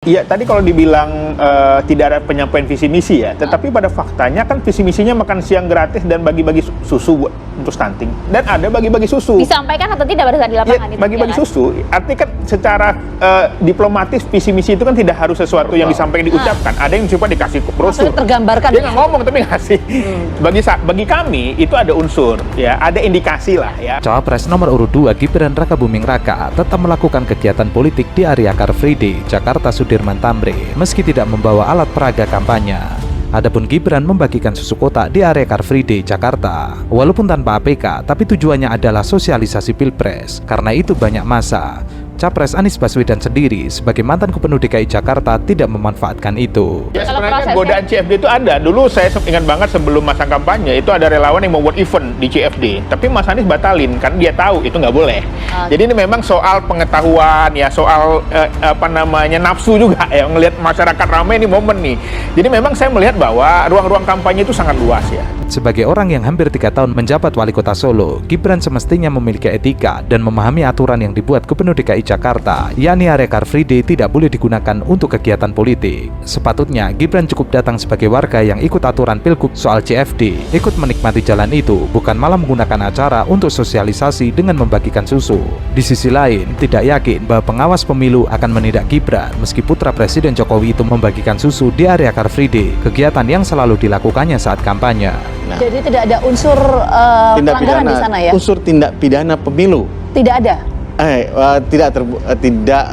Iya, tadi kalau dibilang tidak ada penyampaian visi misi ya, tetapi pada faktanya kan visi misinya makan siang gratis dan bagi-bagi susu untuk stunting, dan ada bagi-bagi susu. Disampaikan atau tidak pada saat di lapangan? Ya, bagi-bagi susu, artinya kan secara diplomatis visi misi itu kan tidak harus sesuatu yang disampaikan diucapkan. Ada yang coba dikasih brosur. Maksudnya tergambarkan. Dia nggak ngomong tapi ngasih. Bagi kami itu ada unsur, ya, ada indikasi lah ya. Cawapres nomor urut 2 Gibran Rakabuming Raka tetap melakukan kegiatan politik di area Car Free Day, Jakarta Sudirman Tamrin, meski tidak membawa alat peraga kampanye. Adapun Gibran membagikan susu kotak di area Car Free Day Jakarta, walaupun tanpa APK, tapi tujuannya adalah sosialisasi Pilpres. Karena itu banyak masa. Capres Anies Baswedan sendiri sebagai mantan Gubernur DKI Jakarta tidak memanfaatkan itu. Ya, sebenarnya godaan CFD itu ada. Dulu saya ingat banget sebelum masa kampanye itu ada relawan yang mau buat event di CFD, tapi Mas Anies batalin kan dia tahu itu nggak boleh. Jadi ini memang soal pengetahuan ya, soal nafsu juga ya, ngelihat masyarakat ramai ini momen nih. Jadi memang saya melihat bahwa ruang-ruang kampanye itu sangat luas ya. Sebagai orang yang hampir 3 tahun menjabat wali kota Solo, Gibran semestinya memiliki etika dan memahami aturan yang dibuat Gubernur DKI Jakarta, yakni area Car Free Day tidak boleh digunakan untuk kegiatan politik. Sepatutnya Gibran cukup datang sebagai warga yang ikut aturan Pilgub soal CFD, ikut menikmati jalan itu, bukan malah menggunakan acara untuk sosialisasi dengan membagikan susu. Di sisi lain, tidak yakin bahwa pengawas pemilu akan menindak Gibran meski putra Presiden Jokowi itu membagikan susu di area Car Free Day, kegiatan yang selalu dilakukannya saat kampanye. Nah, jadi tidak ada unsur pelanggaran di sana ya? Unsur tindak pidana pemilu Tidak ada? Tidak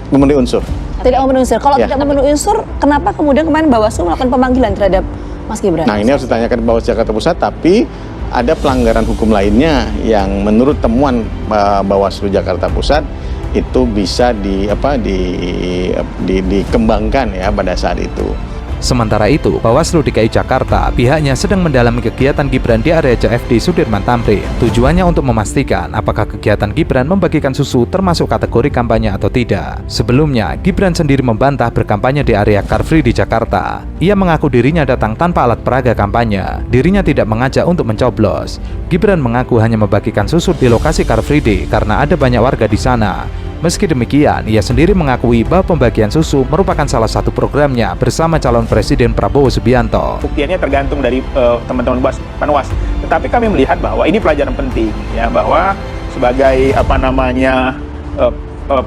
memenuhi unsur. Tidak memenuhi unsur. Kalau Ya. tidak memenuhi unsur, kenapa kemudian kemarin Bawaslu melakukan pemanggilan terhadap Mas Gibran? Nah, ini harus ditanyakan Bawaslu Jakarta Pusat, tapi ada pelanggaran hukum lainnya yang menurut temuan Bawaslu Jakarta Pusat itu bisa dikembangkan ya pada saat itu. Sementara itu, Bawaslu DKI Jakarta pihaknya sedang mendalami kegiatan Gibran di area CFD Sudirman Tamrin. Tujuannya untuk memastikan apakah kegiatan Gibran membagikan susu termasuk kategori kampanye atau tidak. Sebelumnya, Gibran sendiri membantah berkampanye di area Car Free di Jakarta. Ia mengaku dirinya datang tanpa alat peraga kampanye. Dirinya tidak mengajak untuk mencoblos. Gibran mengaku hanya membagikan susu di lokasi Car Free Day karena ada banyak warga di sana. Meski demikian, ia sendiri mengakui bahwa pembagian susu merupakan salah satu programnya bersama calon Presiden Prabowo Subianto. Buktiannya tergantung dari teman-teman Panwas. Tetapi kami melihat bahwa ini pelajaran penting ya, bahwa sebagai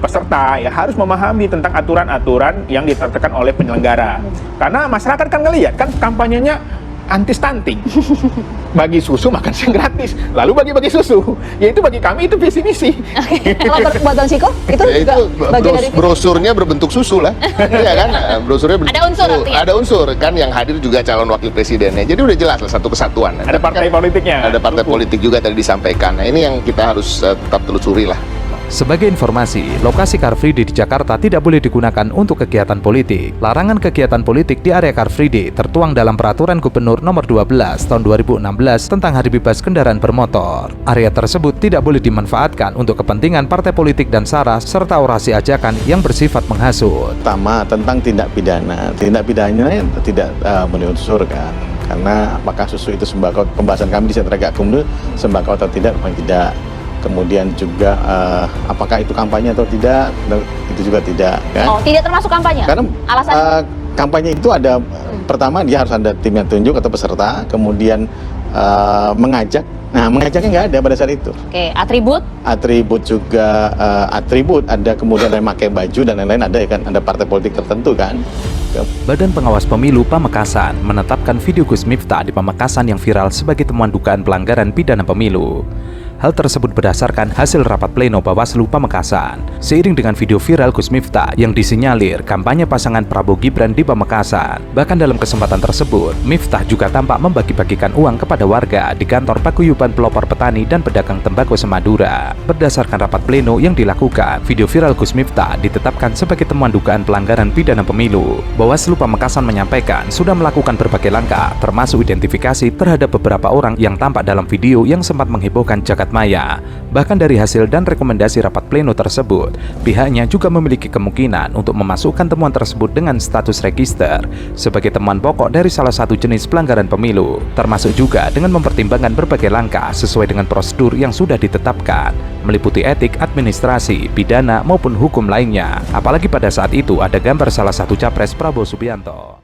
peserta ya harus memahami tentang aturan-aturan yang ditetapkan oleh penyelenggara. Karena masyarakat kan ngelihat kan kampanyenya anti stunting, bagi susu makan siang gratis, lalu bagi-bagi susu, ya itu bagi kami itu visi misi. Kalau buat Bang Ciko, itu ya, juga bagian dari brosurnya berbentuk susu lah, ya kan? Brosurnya berbentuk ada unsur susu. artinya? Ada unsur kan, yang hadir juga calon wakil presidennya, jadi udah jelas lah satu kesatuan. Ada partai politiknya. Ada partai politik juga tadi disampaikan. Nah, ini yang kita harus tetap telusuri lah. Sebagai informasi, lokasi Car Free Day di Jakarta tidak boleh digunakan untuk kegiatan politik. Larangan kegiatan politik di area Car Free Day tertuang dalam Peraturan Gubernur Nomor 12 Tahun 2016 tentang Hari Bebas Kendaraan Bermotor. Area tersebut tidak boleh dimanfaatkan untuk kepentingan partai politik dan SARA serta orasi ajakan yang bersifat menghasut. Pertama, tentang tindak pidana. Tindak pidananya tidak memenuhi unsur kan. Karena apakah susu itu sembako, pembahasan kami di Sentra Gakumdu sembako atau tidak, memang tidak. Kemudian juga apakah itu kampanye atau tidak, itu juga tidak kan? Oh, tidak termasuk kampanye? Karena alasan kampanye itu ada, pertama dia harus ada tim yang tunjuk atau peserta, kemudian mengajak. Nah, mengajaknya nggak ada pada saat itu. Oke, atribut? Atribut juga atribut ada, kemudian ada memakai baju dan lain-lain ada ya kan, ada partai politik tertentu kan. Badan Pengawas Pemilu Pamekasan menetapkan video Gus Miftah di Pamekasan yang viral sebagai temuan dugaan pelanggaran pidana pemilu. Hal tersebut berdasarkan hasil rapat pleno Bawaslu Pamekasan. Seiring dengan video viral Gus Miftah yang disinyalir kampanye pasangan Prabowo Gibran di Pamekasan. Bahkan dalam kesempatan tersebut, Miftah juga tampak membagi-bagikan uang kepada warga di kantor paguyuban pelopor petani dan pedagang tembakau Semadura. Berdasarkan rapat pleno yang dilakukan, video viral Gus Miftah ditetapkan sebagai temuan dugaan pelanggaran pidana pemilu. Bawaslu Pamekasan menyampaikan sudah melakukan berbagai langkah, termasuk identifikasi terhadap beberapa orang yang tampak dalam video yang sempat menghebohkan jagat jagat maya. Bahkan dari hasil dan rekomendasi rapat pleno tersebut, pihaknya juga memiliki kemungkinan untuk memasukkan temuan tersebut dengan status register sebagai temuan pokok dari salah satu jenis pelanggaran pemilu, termasuk juga dengan mempertimbangkan berbagai langkah sesuai dengan prosedur yang sudah ditetapkan, meliputi etik, administrasi, pidana maupun hukum lainnya. Apalagi pada saat itu ada gambar salah satu capres Prabowo Subianto.